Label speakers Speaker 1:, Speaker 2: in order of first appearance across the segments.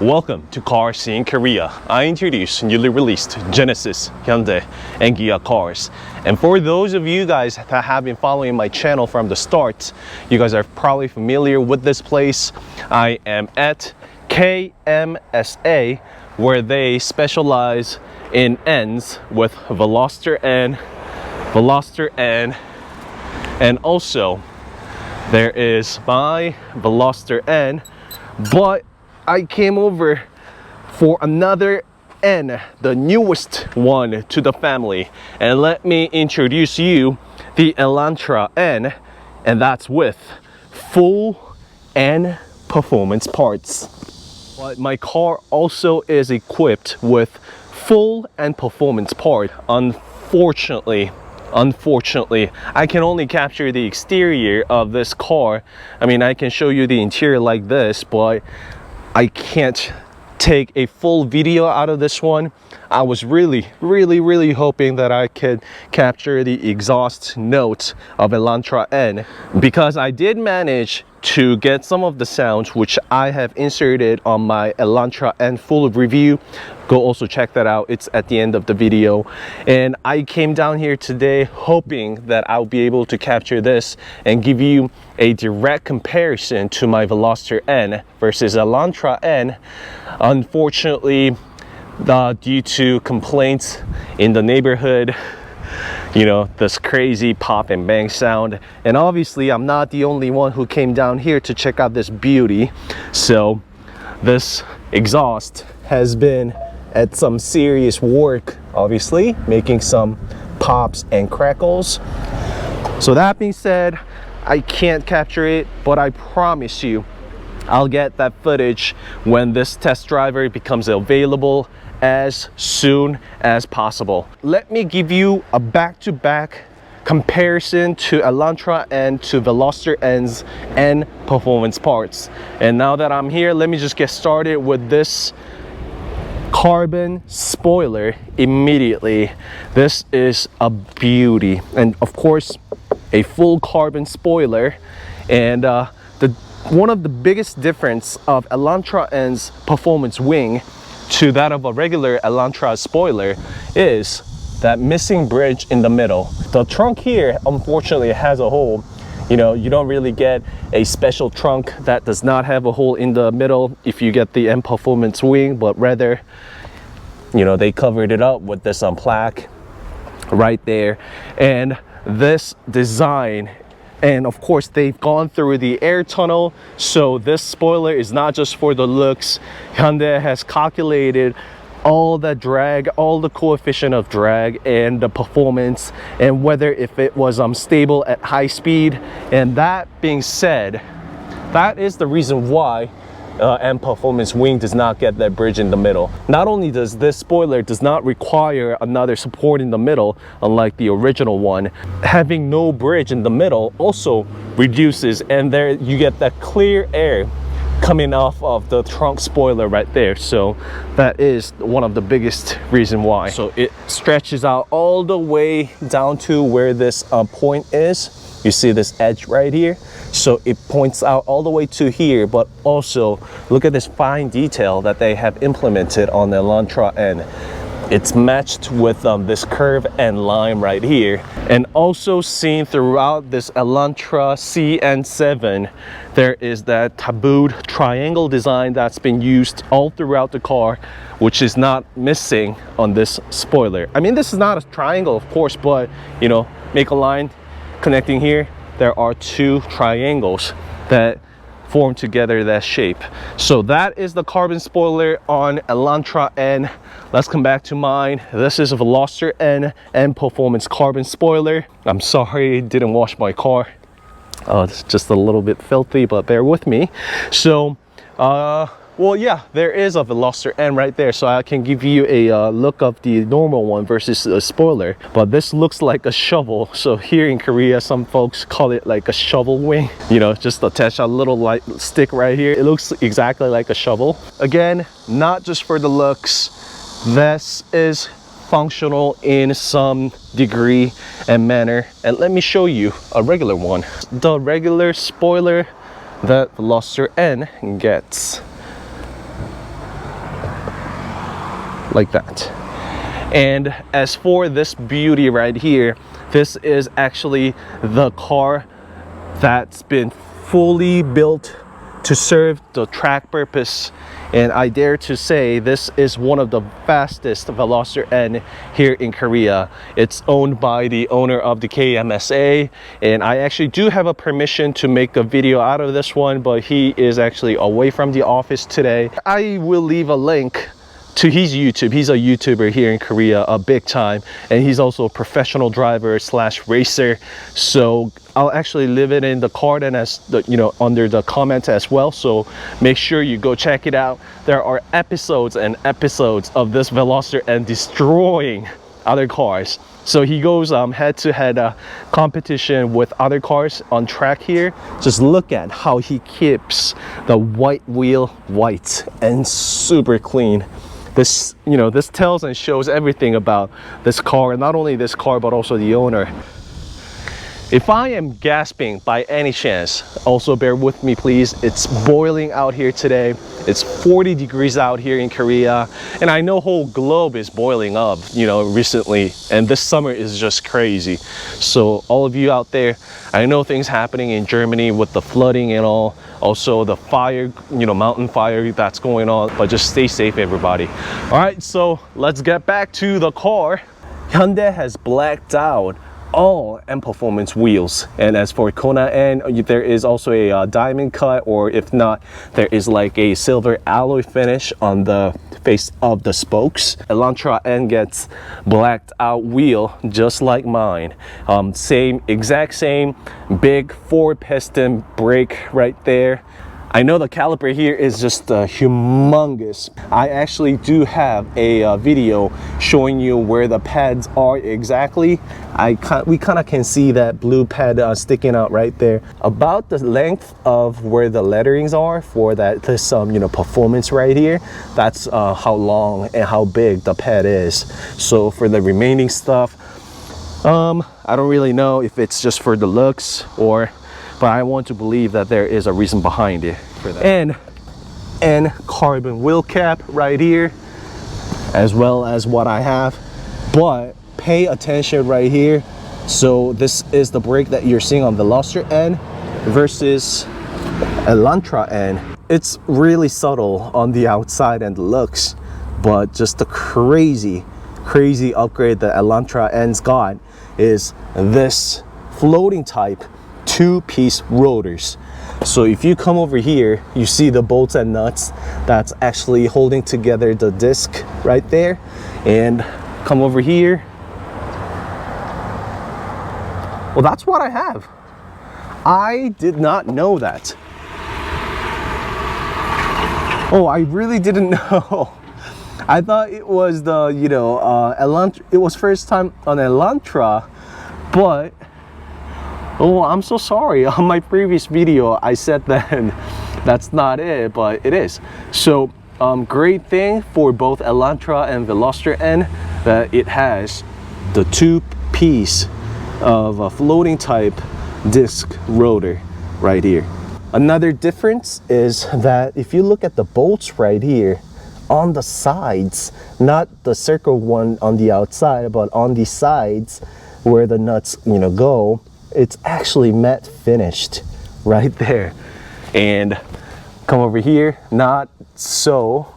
Speaker 1: Welcome to Cars in Korea. I introduce newly released Genesis, Hyundai, and Kia cars. And for those of you guys that have been following my channel from the start, you guys are probably familiar with this place. I am at KMSA, where they specialize in Ns with Veloster N, and also there is my Veloster N, but I came over for another N, the newest one to the family. And let me introduce you the Elantra N, and that's with full N performance parts. But my car also is equipped with full N performance part. Unfortunately, I can only capture the exterior of this car. I mean, I can show you the interior like this, but I can't take a full video out of this one. I was really hoping that I could capture the exhaust notes of Elantra N, because I did manage to get some of the sounds which I have inserted on my Elantra N full review. Go also check that out, it's at the end of the video. And I came down here today hoping that I'll be able to capture this and give you a direct comparison to my Veloster N versus Elantra N. Unfortunately, due to complaints in the neighborhood, you know, this crazy pop and bang sound, and obviously I'm not the only one who came down here to check out this beauty. So this exhaust has been at some serious work, obviously making some pops and crackles. So that being said, I can't capture it, but I promise you I'll get that footage when this test driver becomes available as soon as possible. Let me give you a back-to-back comparison to Elantra and to Veloster N's N performance parts. And now that I'm here, let me just get started with this carbon spoiler immediately. This is a beauty, and of course a full carbon spoiler. And one of the biggest difference of Elantra N's performance wing to that of a regular Elantra spoiler is that missing bridge in the middle. The trunk here unfortunately has a hole. You know, you don't really get a special trunk that does not have a hole in the middle if you get the N performance wing, but rather, you know, they covered it up with this plaque right there. And this design, and of course they've gone through the air tunnel, so this spoiler is not just for the looks. Hyundai has calculated all the drag, all the coefficient of drag and the performance, and whether if it was stable at high speed. And that being said, that is the reason why N performance wing does not get that bridge in the middle. Not only does this spoiler does not require another support in the middle, unlike the original one, having no bridge in the middle also reduces, and there you get that clear air coming off of the trunk spoiler right there. So that is one of the biggest reason why. So it stretches out all the way down to where this point is. You see this edge right here, so it points out all the way to here. But also look at this fine detail that they have implemented on the Elantra N. It's matched with this curve and line right here. And also seen throughout this Elantra CN7, there is that tabooed triangle design that's been used all throughout the car, which is not missing on this spoiler. I mean, this is not a triangle, of course, but you know, make a line connecting here. There are two triangles that form together that shape. So that is the carbon spoiler on Elantra N. Let's come back to mine. This is a Veloster N performance carbon spoiler. I'm sorry, didn't wash my car. It's just a little bit filthy, but bear with me. So well, yeah, there is a Veloster N right there, so I can give you a look of the normal one versus a spoiler. But this looks like a shovel. So here in Korea, some folks call it like a shovel wing. You know, just attach a little light stick right here. It looks exactly like a shovel. Again, not just for the looks. This is functional in some degree and manner. And let me show you a regular one. The regular spoiler that Veloster N gets. like that. And as for this beauty right here, this is actually the car that's been fully built to serve the track purpose, and I dare to say this is one of the fastest Veloster N here in Korea. It's owned by the owner of the KMSA, and I actually do have a permission to make a video out of this one, but he is actually away from the office today. I will leave a link to his YouTube. He's a YouTuber here in Korea, a big time, and he's also a professional driver slash racer. So I'll actually leave it in the card and as the, you know, under the comment as well. So make sure you go check it out. There are episodes and episodes of this Veloster and destroying other cars. So he goes head-to-head competition with other cars on track here. Just look at how he keeps the white wheel white and super clean. This, you know, this tells and shows everything about this car, and not only this car but also the owner. If I am gasping by any chance, also bear with me please. It's boiling out here today. It's 40 degrees out here in Korea, and I know whole globe is boiling up, you know, recently, and this summer is just crazy. So all of you out there, I know things happening in Germany with the flooding and all, also the fire, you know, mountain fire that's going on, but just stay safe everybody. All right, so let's get back to the car. Hyundai has blacked out all N Performance wheels, and as for Kona N, there is also a diamond cut, or if not, there is like a silver alloy finish on the face of the spokes. Elantra N gets blacked out wheel just like mine. Exact same big 4-piston brake right there. I know the caliper here is just humongous. I actually do have a video showing you where the pads are exactly. We kind of can see that blue pad sticking out right there. About the length of where the letterings are for this you know, performance right here. That's how long and how big the pad is. So for the remaining stuff, I don't really know if it's just for the looks or, but I want to believe that there is a reason behind it for that. And carbon wheel cap right here, as well as what I have. But pay attention right here. So this is the brake that you're seeing on the Veloster N versus Elantra N. It's really subtle on the outside and the looks, but just the crazy upgrade that Elantra N's got is this floating type 2-piece rotors. So if you come over here, you see the bolts and nuts that's actually holding together the disc right there, and come over here. Well, that's what I have. I did not know that. Oh, I really didn't know. I thought it was the, you know, Elantra. It was first time on Elantra, but oh, I'm so sorry. On my previous video, I said that that's not it, but it is. So, great thing for both Elantra and Veloster N that it has the 2-piece of a floating type disc rotor right here. Another difference is that if you look at the bolts right here, on the sides, not the circle one on the outside, but on the sides where the nuts, you know, go, it's actually matte finished right there. And come over here, not so.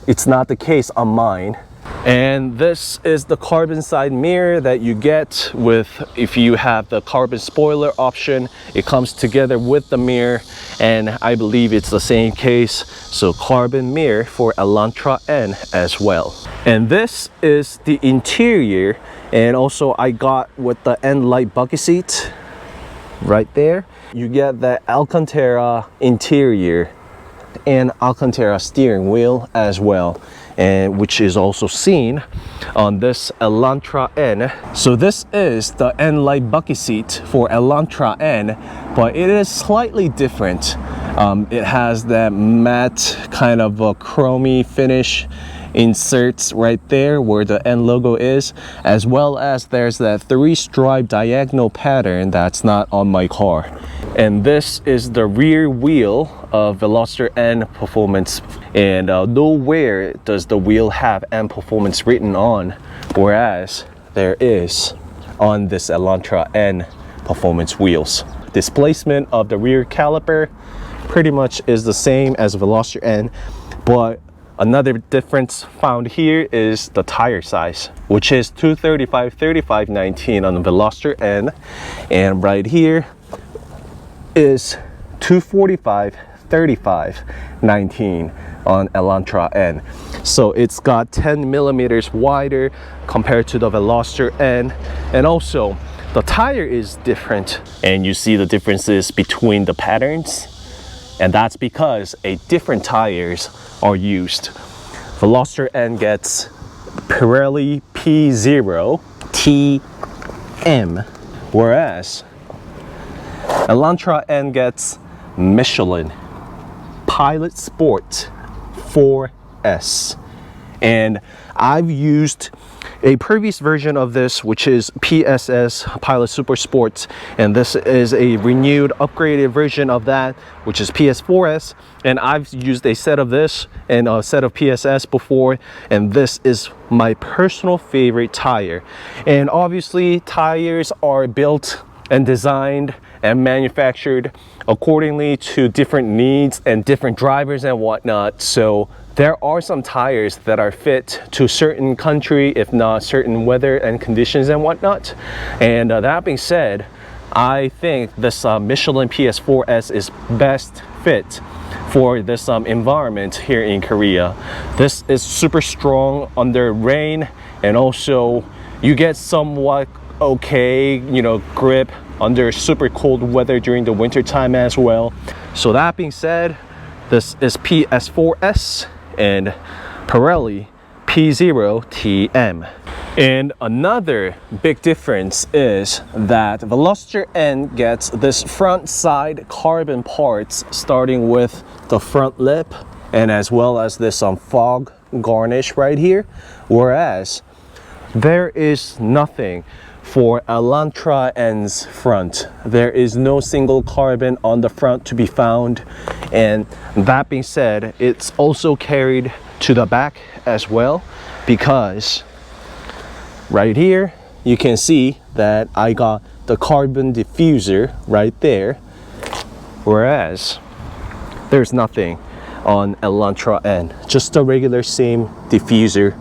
Speaker 1: It's not the case on mine. And this is the carbon side mirror that you get with, if you have the carbon spoiler option, it comes together with the mirror, and I believe it's the same case. So carbon mirror for Elantra N as well. And this is the interior, and also I got with the N light bucket seat right there. You get the Alcantara interior and Alcantara steering wheel as well, and which is also seen on this Elantra N. So this is the N light bucket seat for Elantra N, but it is slightly different. It has that matte kind of a chromy finish inserts right there where the N logo is, as well as there's that 3-stripe diagonal pattern that's not on my car. And this is the rear wheel of Veloster N Performance. and nowhere does the wheel have N Performance written on, whereas there is on this Elantra N Performance wheels. Displacement of the rear caliper pretty much is the same as Veloster N, but another difference found here is the tire size, which is 235/35/19 on the Veloster N, and right here is 245/35/19 on Elantra N. So it's got 10 millimeters wider compared to the Veloster N, and also the tire is different, and you see the differences between the patterns, and that's because different tires are used. Veloster N gets Pirelli P0 TM, whereas Elantra N gets Michelin Pilot Sport 4S. And I've used a previous version of this, which is PSS Pilot Super Sports, and this is a renewed upgraded version of that, which is PS4S, and I've used a set of this and a set of PSS before, and this is my personal favorite tire. And obviously tires are built and designed and manufactured accordingly to different needs and different drivers and whatnot. So there are some tires that are fit to certain country, if not certain weather and conditions and whatnot. And that being said, I think this Michelin PS4S is best fit for this environment here in Korea. This is super strong under rain, and also you get somewhat okay, grip under super cold weather during the winter time as well. So that being said, this is PS4S and Pirelli P0 TM. And another big difference is that Veloster N gets this front side carbon parts, starting with the front lip and as well as this fog garnish right here, whereas there is nothing for Elantra N's front. There is no single carbon on the front to be found, and that being said, it's also carried to the back as well, because right here you can see that I got the carbon diffuser right there, whereas there's nothing on Elantra N, just a regular same diffuser.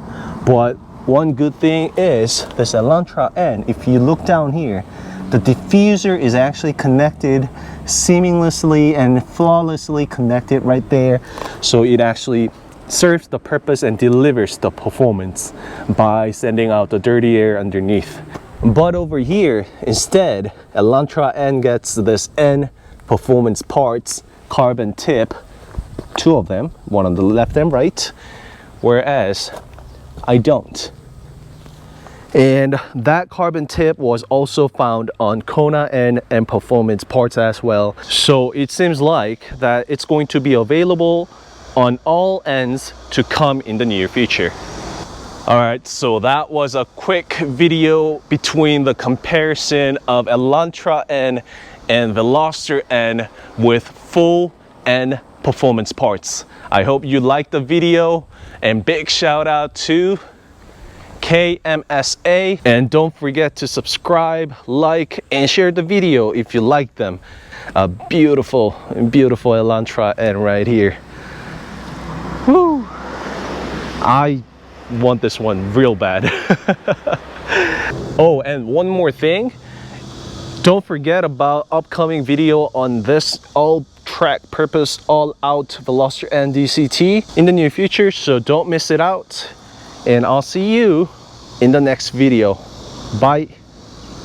Speaker 1: But one good thing is this Elantra N, if you look down here, the diffuser is actually connected seamlessly and flawlessly connected right there. So it actually serves the purpose and delivers the performance by sending out the dirty air underneath. But over here, instead, Elantra N gets this N Performance Parts carbon tip, two of them, one on the left and right, whereas I don't. And that carbon tip was also found on Kona N and Performance Parts as well. So it seems like that it's going to be available on all ends to come in the near future. Alright, so that was a quick video between the comparison of Elantra N and Veloster N with full N Performance Parts. I hope you liked the video, and big shout out to KMSA, and don't forget to subscribe, like, and share the video if you like them. A beautiful Elantra N right here. Woo! I want this one real bad. Oh, and one more thing, don't forget about upcoming video on this all track purpose all out Veloster N DCT in the near future, so don't miss it out, and I'll see you in the next video. Bye.